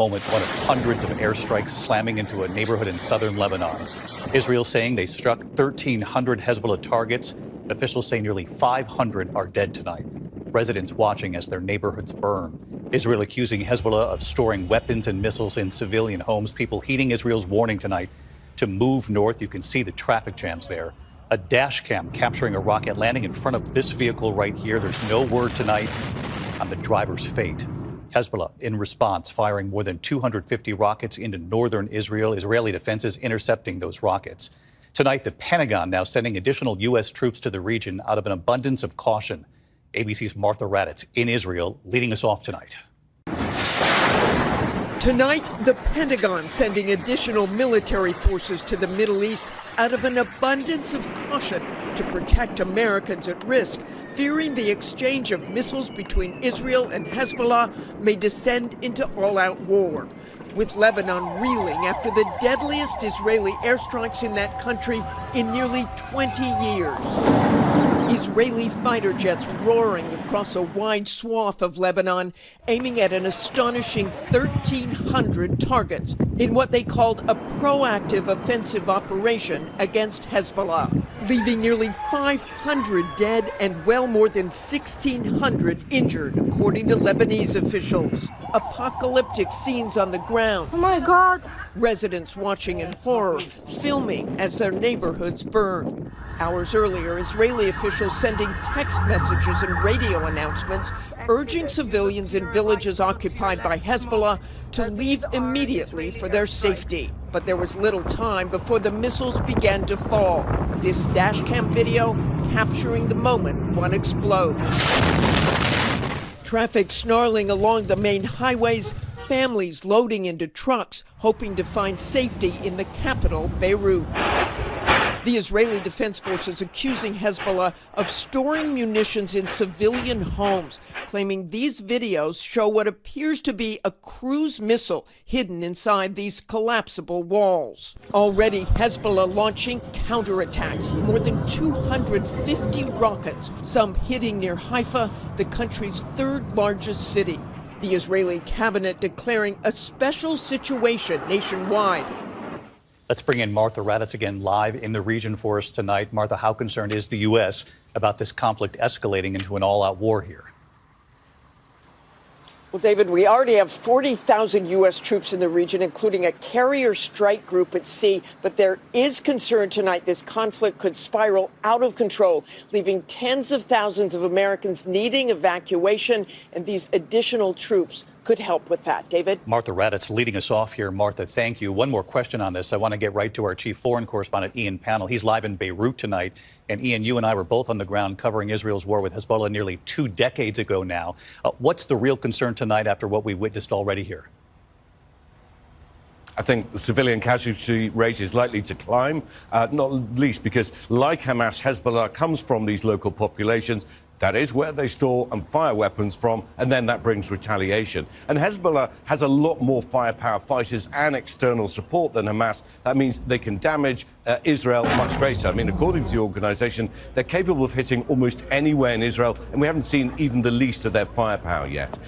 Moment, one of hundreds of airstrikes slamming into a neighborhood in southern Lebanon. Israel saying they struck 1,300 Hezbollah targets. Officials say nearly 500 are dead tonight. Residents watching as their neighborhoods burn. Israel accusing Hezbollah of storing weapons and missiles in civilian homes. People heeding Israel's warning tonight to move north. You can see the traffic jams there. A dash cam capturing a rocket landing in front of this vehicle right here. There's no word tonight on the driver's fate. Hezbollah, in response, firing more than 250 rockets into northern Israel. Israeli defenses intercepting those rockets. Tonight, the Pentagon now sending additional U.S. troops to the region out of an abundance of caution. ABC's Martha Raddatz in Israel leading us off tonight. Tonight, the Pentagon sending additional military forces to the Middle East out of an abundance of caution to protect Americans at risk, fearing the exchange of missiles between Israel and Hezbollah may descend into all-out war. With Lebanon reeling after the deadliest Israeli airstrikes in that country in nearly 20 years. Israeli fighter jets roaring across a wide swath of Lebanon, aiming at an astonishing 1,300 targets in what they called a proactive offensive operation against Hezbollah, leaving nearly 500 dead and well more than 1,600 injured, according to Lebanese officials. Apocalyptic scenes on the ground. Oh my God. Residents watching in horror, filming as their neighborhoods burn. Hours earlier, Israeli officials sending text messages and radio announcements urging civilians in villages occupied by Hezbollah to leave immediately for their safety. But there was little time before the missiles began to fall. This dashcam video capturing the moment one explodes. Traffic snarling along the main highways, families loading into trucks, hoping to find safety in the capital, Beirut. The Israeli Defense Forces accusing Hezbollah of storing munitions in civilian homes, claiming these videos show what appears to be a cruise missile hidden inside these collapsible walls. Already, Hezbollah launching counterattacks, more than 250 rockets, some hitting near Haifa, the country's third largest city. The Israeli cabinet declaring a special situation nationwide. Let's bring in Martha Raddatz again live in the region for us tonight. Martha, how concerned is the U.S. about this conflict escalating into an all-out war here? Well, David, we already have 40,000 U.S. troops in the region, including a carrier strike group at sea. But there is concern tonight this conflict could spiral out of control, leaving tens of thousands of Americans needing evacuation. And these additional troops could help with that. David? Martha Raddatz leading us off here. Martha, thank you. One more question on this. I want to get right to our chief foreign correspondent, Ian Pannell. He's live in Beirut tonight. And Ian, you and I were both on the ground covering Israel's war with Hezbollah nearly 2 decades ago now. What's the real concern tonight after what we've witnessed already here? I think the civilian casualty rate is likely to climb, not least because, like Hamas, Hezbollah comes from these local populations. That is where they store and fire weapons from, and then that brings retaliation. And Hezbollah has a lot more firepower, fighters and external support than Hamas. That means they can damage Israel much greater. I mean, according to the organization, they're capable of hitting almost anywhere in Israel, and we haven't seen even the least of their firepower yet.